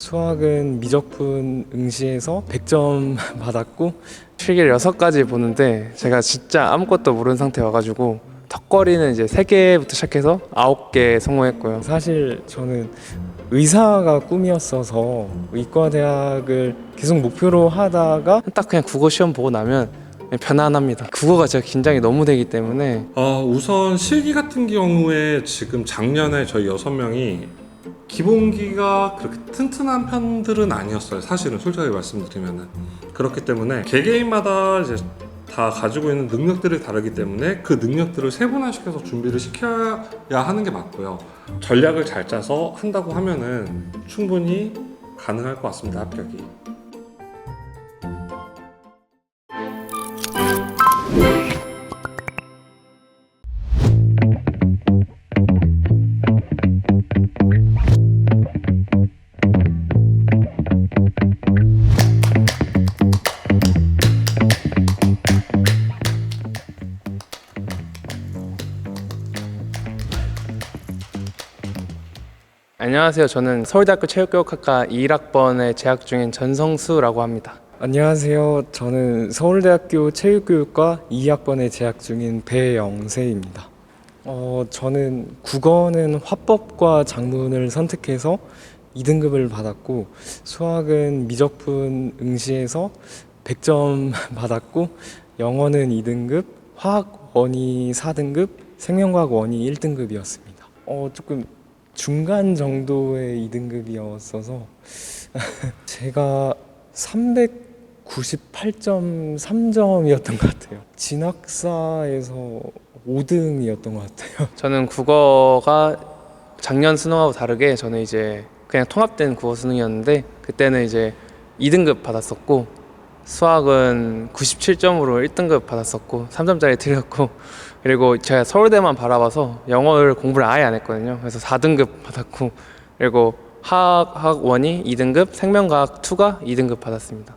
수학은 미적분 응시에서 100점 받았고 필기를 6가지 보는데 제가 진짜 아무것도 모르는 상태 와가지고 턱걸이는 이제 3개부터 시작해서 9개 성공했고요. 사실 저는 의사가 꿈이었어서 의과대학을 계속 목표로 하다가 딱 그냥 국어 시험 보고 나면 편안합니다. 국어가 제가 긴장이 너무 되기 때문에 우선 실기 같은 경우에 지금 작년에 저희 6명이 기본기가 그렇게 튼튼한 편들은 아니었어요. 사실은 솔직하게 말씀드리면은 그렇기 때문에 개개인마다 이제 다 가지고 있는 능력들이 다르기 때문에 그 능력들을 세분화시켜서 준비를 시켜야 하는 게 맞고요. 전략을 잘 짜서 한다고 하면은 충분히 가능할 것 같습니다. 합격이. 안녕하세요. 저는 서울대학교 체육교육학과 21학번에 재학 중인 전성수라고 합니다. 안녕하세요. 저는 서울대학교 체육교육과 2학번에 재학 중인 배영세입니다. 저는 국어는 화법과 작문을 선택해서 2등급을 받았고 수학은 미적분 응시에서 100점 받았고 영어는 2등급, 화학 원이 4등급, 생명과학 원이 1등급이었습니다. 조금 중간 정도의 2등급이었어서 제가 398.3점이었던 것 같아요. 진학사에서 5등이었던 것 같아요. 저는 국어가 작년 수능하고 다르게 저는 이제 그냥 통합된 국어 수능이었는데 그때는 이제 2등급 받았었고 수학은 97점으로 1등급 받았었고 3점짜리 틀렸고 그리고 제가 서울대만 바라봐서 영어를 공부를 아예 안 했거든요. 그래서 4등급 받았고 그리고 화학원이 2등급, 생명과학 2가 2등급 받았습니다.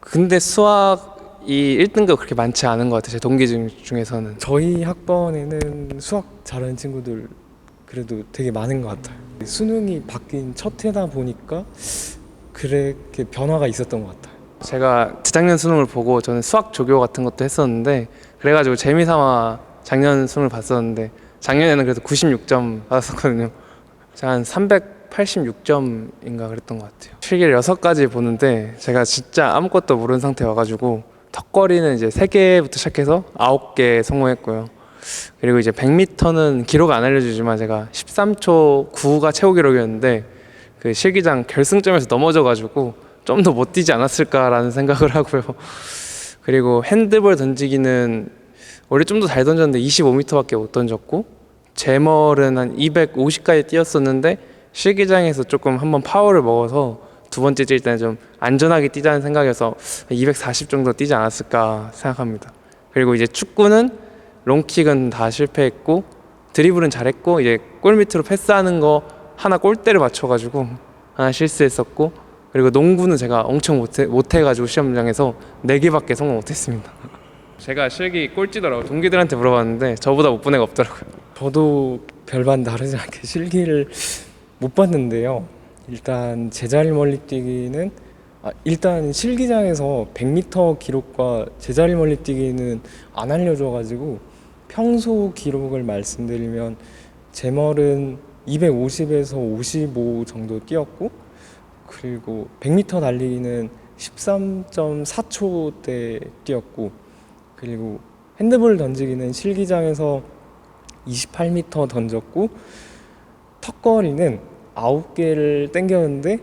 근데 수학이 1등급 그렇게 많지 않은 것 같아요. 제 동기 중에서는. 저희 학번에는 수학 잘하는 친구들 그래도 되게 많은 것 같아요. 수능이 바뀐 첫 해다 보니까 그렇게 변화가 있었던 것 같아요. 제가 재작년 수능을 보고 저는 수학 조교 같은 것도 했었는데 그래가지고 재미삼아 작년 수능을 봤었는데 작년에는 그래도 96점 받았었거든요. 제가 한 386점인가 그랬던 것 같아요. 필기를 6가지 보는데 제가 진짜 아무것도 모르는 상태 와가지고 턱걸이는 이제 3개부터 시작해서 9개 성공했고요. 그리고 이제 100m는 기록 안 알려주지만 제가 13초 9가 최고 기록이었는데 그 실기장 결승점에서 넘어져가지고 좀 더 못 뛰지 않았을까라는 생각을 하고요. 그리고 핸드볼 던지기는 원래 좀 더 잘 던졌는데 25m밖에 못 던졌고 제멀은 한 250까지 뛰었었는데 실기장에서 조금 한번 파워를 먹어서 두 번째 뛸 때는 좀 안전하게 뛰자는 생각에서 240 정도 뛰지 않았을까 생각합니다. 그리고 이제 축구는 롱킥은 다 실패했고 드리블은 잘했고 이제 골 밑으로 패스하는 거 하나 골대를 맞춰가지고 하나 실수했었고 그리고 농구는 제가 엄청 못해가지고 시험장에서 4개밖에 성공 못했습니다. 제가 실기 꼴찌더라고요. 동기들한테 물어봤는데 저보다 못 본 애가 없더라고요. 저도 별반 다르지 않게 실기를 못 봤는데요. 일단 제자리 멀리 뛰기는 일단 실기장에서 100m 기록과 제자리 멀리 뛰기는 안 알려줘가지고 평소 기록을 말씀드리면 제멀은 250에서 55 정도 뛰었고 그리고 100m 달리기는 13.4초대 뛰었고 그리고 핸드볼 던지기는 실기장에서 28m 던졌고 턱걸이는 9개를 땡겼는데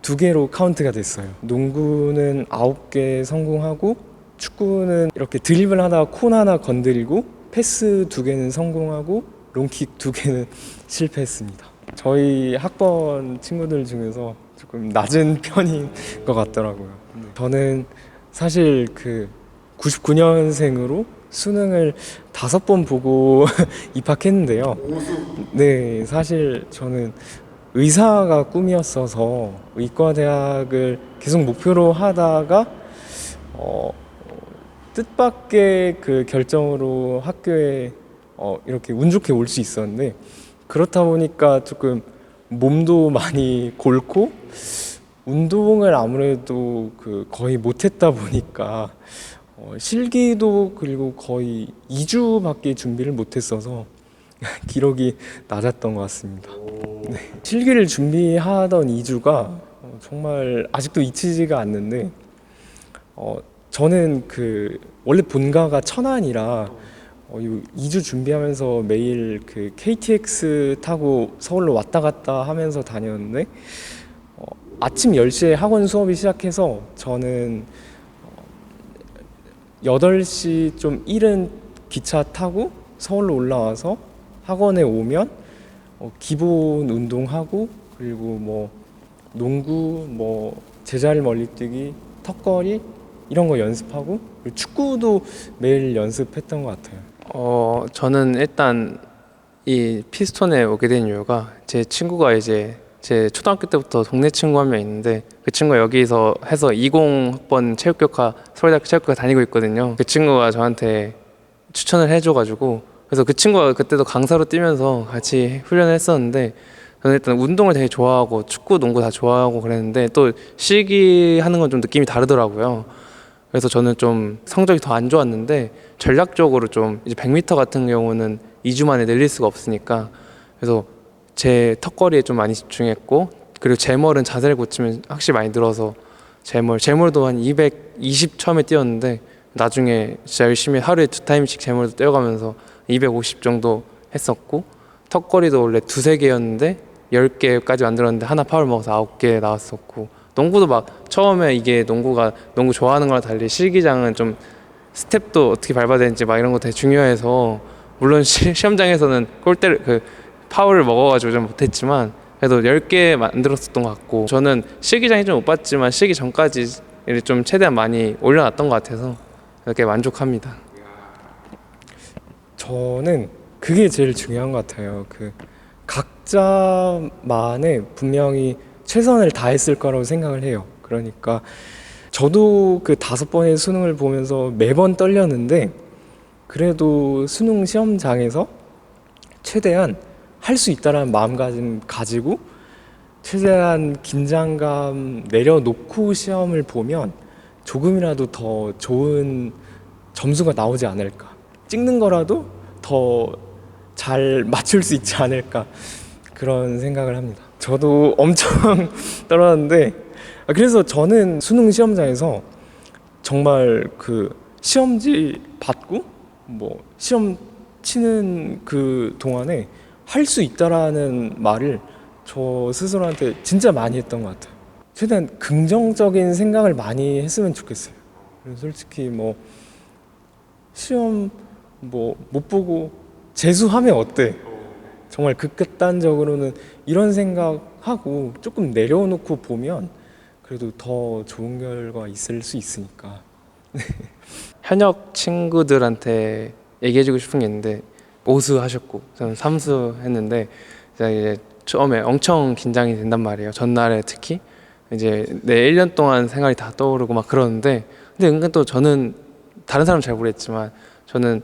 2개로 카운트가 됐어요. 농구는 9개 성공하고 축구는 이렇게 드리블 하다가 콘 하나 건드리고 패스 2개는 성공하고 롱킥 2개는 실패했습니다. 저희 학번 친구들 중에서 조금 낮은 편인 것 같더라고요. 저는 사실 그 99년생으로 수능을 5번 보고 입학했는데요. 네, 사실 저는 의사가 꿈이었어서 의과대학을 계속 목표로 하다가 뜻밖의 그 결정으로 학교에 이렇게 운 좋게 올 수 있었는데 그렇다 보니까 조금 몸도 많이 골고 운동을 아무래도 거의 못했다 보니까 실기도 그리고 거의 2주밖에 준비를 못했어서 기록이 낮았던 것 같습니다. 네. 실기를 준비하던 2주가 정말 아직도 잊히지가 않는데 저는 원래 본가가 천안이라 2주 준비하면서 매일 KTX 타고 서울로 왔다 갔다 하면서 다녔는데 아침 10시에 학원 수업이 시작해서 저는 8시 좀 이른 기차 타고 서울로 올라와서 학원에 오면 기본 운동하고 그리고 뭐 농구, 뭐 제자리 멀리뛰기, 턱걸이 이런 거 연습하고 그리고 축구도 매일 연습했던 것 같아요. 저는 일단 이 피스톤에 오게 된 이유가 제 친구가 이제 제 초등학교 때부터 동네 친구 한 명 있는데 그 친구가 여기서 해서 20학번 체육교과 서울대학교 체육교과 다니고 있거든요. 그 친구가 저한테 추천을 해줘가지고 그래서 그 친구가 그때도 강사로 뛰면서 같이 훈련을 했었는데 저는 일단 운동을 되게 좋아하고 축구, 농구 다 좋아하고 그랬는데 또 실기 하는 건 좀 느낌이 다르더라고요. 그래서 저는 좀 성적이 더 안 좋았는데 전략적으로 좀 이제 100m 같은 경우는 2주 만에 늘릴 수가 없으니까 그래서 제 턱걸이에 좀 많이 집중했고 그리고 제멀은 자세를 고치면 확실히 많이 늘어서 제멀도 한 220 처음에 뛰었는데 나중에 진짜 열심히 하루에 2타임씩 제멀도 뛰어가면서 250 정도 했었고 턱걸이도 원래 2-3개였는데 10개까지 만들었는데 하나 파울 먹어서 9개 나왔었고 농구도 막 처음에 이게 농구 좋아하는 거랑 달리 실기장은 좀 스텝도 어떻게 밟아야 되는지 막 이런 거 되게 중요해서 물론 시험장에서는 파울을 먹어가지고 좀 못했지만 그래도 10개 만들었었던 것 같고 저는 실기장이 좀 못 봤지만 실기 전까지 좀 최대한 많이 올려놨던 것 같아서 이렇게 만족합니다. 저는 그게 제일 중요한 것 같아요. 각자만의 분명히 최선을 다했을 거라고 생각을 해요. 그러니까 저도 5번의 수능을 보면서 매번 떨렸는데 그래도 수능 시험장에서 최대한 할 수 있다라는 마음가짐 가지고 최대한 긴장감 내려놓고 시험을 보면 조금이라도 더 좋은 점수가 나오지 않을까. 찍는 거라도 더 잘 맞출 수 있지 않을까 그런 생각을 합니다. 저도 엄청 떨었는데 그래서 저는 수능 시험장에서 정말 시험지 받고 뭐 시험 치는 동안에 할 수 있다라는 말을 저 스스로한테 진짜 많이 했던 것 같아요. 최대한 긍정적인 생각을 많이 했으면 좋겠어요. 솔직히 뭐 시험 못 보고 재수하면 어때? 정말 극단적으로는 이런 생각하고 조금 내려놓고 보면 그래도 더 좋은 결과 있을 수 있으니까. 현역 친구들한테 얘기해주고 싶은 게 있는데 오수 하셨고 저는 삼수 했는데 이제 처음에 엄청 긴장이 된단 말이에요. 전날에 특히 이제 내 1년 동안 생활이 다 떠오르고 막 그러는데 근데 은근 또 저는 다른 사람은 잘 모르겠지만 저는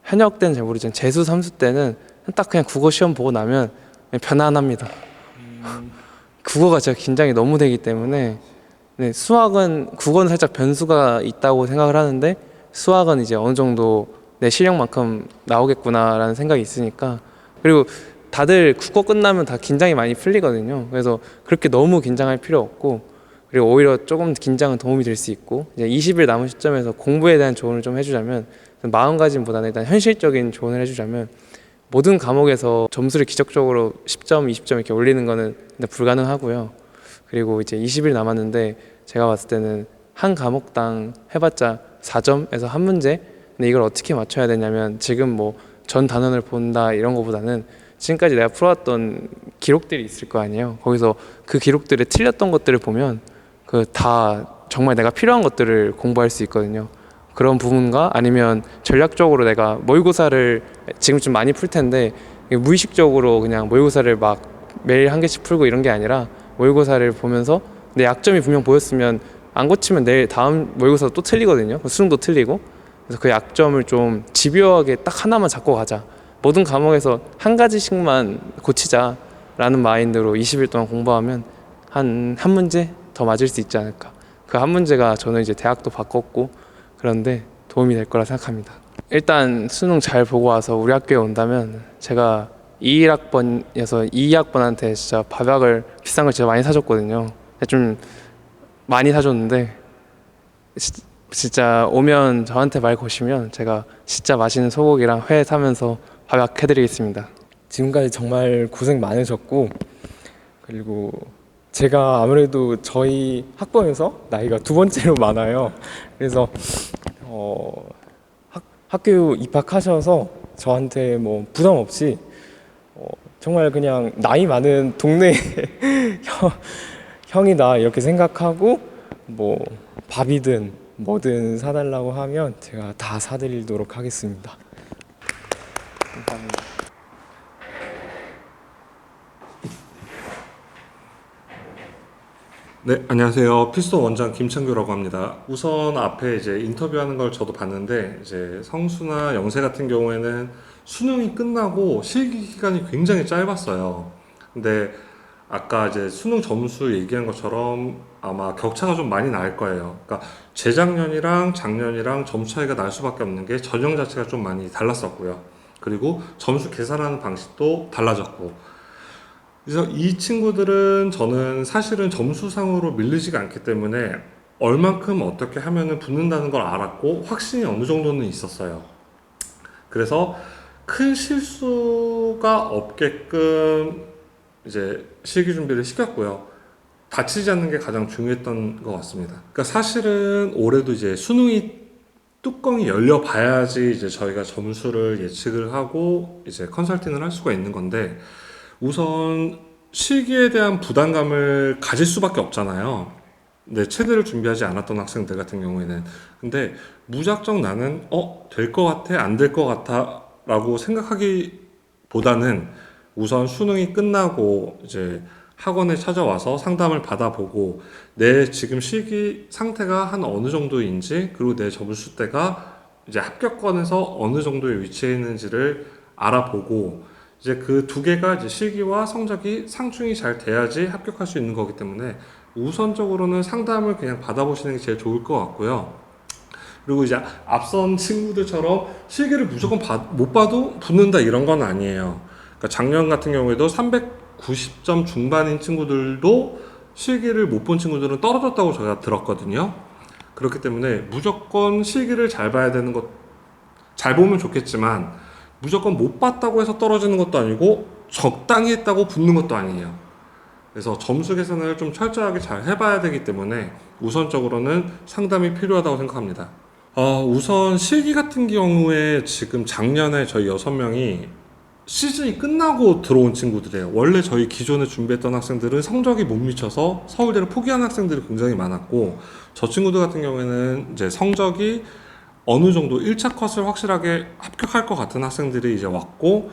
현역 때는 잘 모르지만 재수 삼수 때는 딱 그냥 국어 시험 보고 나면 그냥 편안합니다. 국어가 제가 긴장이 너무 되기 때문에 네, 국어는 살짝 변수가 있다고 생각을 하는데 수학은 이제 어느 정도 내 실력만큼 나오겠구나라는 생각이 있으니까 그리고 다들 국어 끝나면 다 긴장이 많이 풀리거든요. 그래서 그렇게 너무 긴장할 필요 없고 그리고 오히려 조금 긴장은 도움이 될 수 있고 이제 20일 남은 시점에서 공부에 대한 조언을 좀 해주자면 마음가짐보다는 일단 현실적인 조언을 해주자면 모든 과목에서 점수를 기적적으로 10점, 20점 이렇게 올리는 거는 일단 불가능하고요. 그리고 이제 20일 남았는데 제가 봤을 때는 한 과목당 해봤자 4점에서 한 문제. 근데 이걸 어떻게 맞춰야 되냐면 지금 뭐 전 단원을 본다 이런 거보다는 지금까지 내가 풀어왔던 기록들이 있을 거 아니에요. 거기서 그 기록들에 틀렸던 것들을 보면 다 정말 내가 필요한 것들을 공부할 수 있거든요. 그런 부분과 아니면 전략적으로 내가 모의고사를 지금 좀 많이 풀 텐데 무의식적으로 그냥 모의고사를 막 매일 한 개씩 풀고 이런 게 아니라 모의고사를 보면서 내 약점이 분명 보였으면 안 고치면 내일 다음 모의고사도 또 틀리거든요. 수능도 틀리고. 그래서 그 약점을 좀 집요하게 딱 하나만 잡고 가자. 모든 과목에서 한 가지씩만 고치자. 라는 마인드로 20일 동안 공부하면 한 문제 더 맞을 수 있지 않을까. 그 한 문제가 저는 이제 대학도 바꿨고 그런데 도움이 될 거라 생각합니다. 일단 수능 잘 보고 와서 우리 학교에 온다면 제가 21학번이어서 22학번한테 진짜 밥약을 비싼 걸 진짜 많이 사줬거든요. 좀 많이 사줬는데 진짜 오면 저한테 말 거시면 제가 진짜 맛있는 소고기랑 회 사면서 밥약 해드리겠습니다. 지금까지 정말 고생 많으셨고, 그리고 제가 아무래도 저희 학번에서 나이가 두 번째로 많아요. 그래서 학교 입학하셔서 저한테 뭐 부담 없이 정말 그냥 나이 많은 동네 형이다 이렇게 생각하고 뭐 밥이든 뭐든 사달라고 하면 제가 다 사드리도록 하겠습니다. 감사합니다. 네, 안녕하세요. 필소 원장 김창규라고 합니다. 우선 앞에 이제 인터뷰하는 걸 저도 봤는데, 이제 성수나 영세 같은 경우에는 수능이 끝나고 실기 기간이 굉장히 짧았어요. 근데 아까 이제 수능 점수 얘기한 것처럼 아마 격차가 좀 많이 날 거예요. 그러니까 재작년이랑 작년이랑 점수 차이가 날 수밖에 없는 게 전형 자체가 좀 많이 달랐었고요. 그리고 점수 계산하는 방식도 달라졌고, 그래서 이 친구들은 저는 사실은 점수상으로 밀리지가 않기 때문에 얼만큼 어떻게 하면은 붙는다는 걸 알았고 확신이 어느 정도는 있었어요. 그래서 큰 실수가 없게끔 이제 실기 준비를 시켰고요. 다치지 않는 게 가장 중요했던 것 같습니다. 그러니까 사실은 올해도 이제 수능이 뚜껑이 열려 봐야지 이제 저희가 점수를 예측을 하고 이제 컨설팅을 할 수가 있는 건데, 우선 실기에 대한 부담감을 가질 수밖에 없잖아요. 네, 체대를 준비하지 않았던 학생들 같은 경우에는. 근데 무작정 나는 될 것 같아, 안 될 것 같아 라고 생각하기보다는 우선 수능이 끝나고 이제 학원에 찾아와서 상담을 받아보고 내 지금 실기 상태가 한 어느 정도인지, 그리고 내 점수대가 이제 합격권에서 어느 정도에 위치해 있는지를 알아보고, 이제 그 두 개가 이제 실기와 성적이 상충이 잘 돼야지 합격할 수 있는 거기 때문에 우선적으로는 상담을 그냥 받아보시는 게 제일 좋을 것 같고요. 그리고 이제 앞선 친구들처럼 실기를 무조건 못 봐도 붙는다 이런 건 아니에요. 그러니까 작년 같은 경우에도 390점 중반인 친구들도 실기를 못 본 친구들은 떨어졌다고 제가 들었거든요. 그렇기 때문에 무조건 실기를 잘 봐야 되는 것, 잘 보면 좋겠지만 무조건 못 봤다고 해서 떨어지는 것도 아니고 적당히 했다고 붙는 것도 아니에요. 그래서 점수 계산을 좀 철저하게 잘 해봐야 되기 때문에 우선적으로는 상담이 필요하다고 생각합니다. 우선 실기 같은 경우에 지금 작년에 저희 6명이 시즌이 끝나고 들어온 친구들이에요. 원래 저희 기존에 준비했던 학생들은 성적이 못 미쳐서 서울대를 포기한 학생들이 굉장히 많았고, 저 친구들 같은 경우에는 이제 성적이 어느 정도 1차 컷을 확실하게 합격할 것 같은 학생들이 이제 왔고,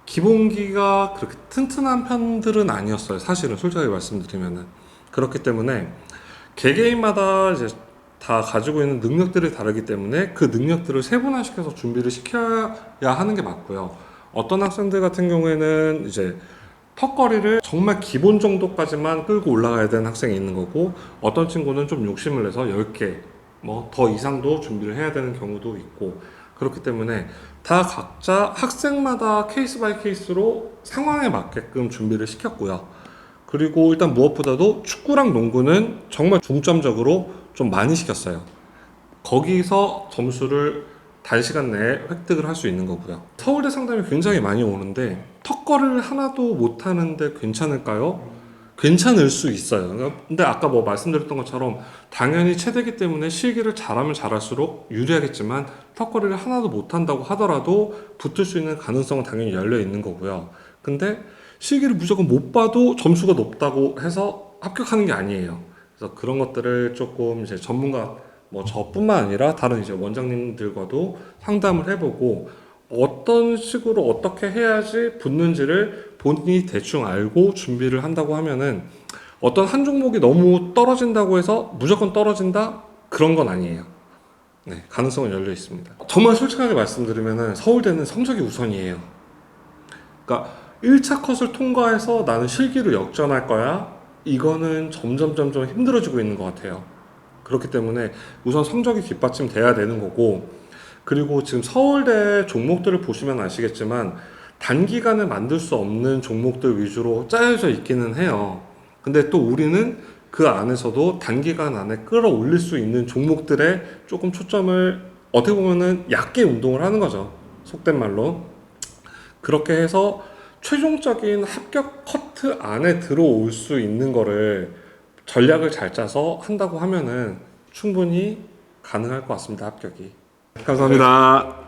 기본기가 그렇게 튼튼한 편들은 아니었어요. 사실은 솔직하게 말씀드리면은. 그렇기 때문에 개개인마다 이제 다 가지고 있는 능력들이 다르기 때문에 그 능력들을 세분화시켜서 준비를 시켜야 하는 게 맞고요. 어떤 학생들 같은 경우에는 이제 턱걸이를 정말 기본 정도까지만 끌고 올라가야 되는 학생이 있는 거고, 어떤 친구는 좀 욕심을 내서 10개 뭐 더 이상도 준비를 해야 되는 경우도 있고, 그렇기 때문에 다 각자 학생마다 케이스 바이 케이스로 상황에 맞게끔 준비를 시켰고요. 그리고 일단 무엇보다도 축구랑 농구는 정말 중점적으로 좀 많이 시켰어요. 거기서 점수를 단시간 내에 획득을 할 수 있는 거고요. 서울대 상담이 굉장히 많이 오는데 턱걸이를 하나도 못하는데 괜찮을까요? 괜찮을 수 있어요. 근데 아까 뭐 말씀드렸던 것처럼 당연히 체대기 때문에 실기를 잘하면 잘할수록 유리하겠지만 턱걸이를 하나도 못한다고 하더라도 붙을 수 있는 가능성은 당연히 열려 있는 거고요. 근데 실기를 무조건 못 봐도 점수가 높다고 해서 합격하는 게 아니에요. 그래서 그런 것들을 조금 이제 전문가, 뭐 저뿐만 아니라 다른 이제 원장님들과도 상담을 해보고 어떤 식으로 어떻게 해야지 붙는지를 본인이 대충 알고 준비를 한다고 하면은 어떤 한 종목이 너무 떨어진다고 해서 무조건 떨어진다? 그런 건 아니에요. 네, 가능성은 열려 있습니다. 정말 솔직하게 말씀드리면은 서울대는 성적이 우선이에요. 그러니까 1차 컷을 통과해서 나는 실기로 역전할 거야. 이거는 점점 힘들어지고 있는 것 같아요. 그렇기 때문에 우선 성적이 뒷받침돼야 되는 거고, 그리고 지금 서울대 종목들을 보시면 아시겠지만 단기간에 만들 수 없는 종목들 위주로 짜여져 있기는 해요. 근데 또 우리는 그 안에서도 단기간 안에 끌어올릴 수 있는 종목들에 조금 초점을 어떻게 보면은 얕게 운동을 하는 거죠. 속된 말로. 그렇게 해서 최종적인 합격 커트 안에 들어올 수 있는 거를 전략을 잘 짜서 한다고 하면은 충분히 가능할 것 같습니다. 합격이. 감사합니다.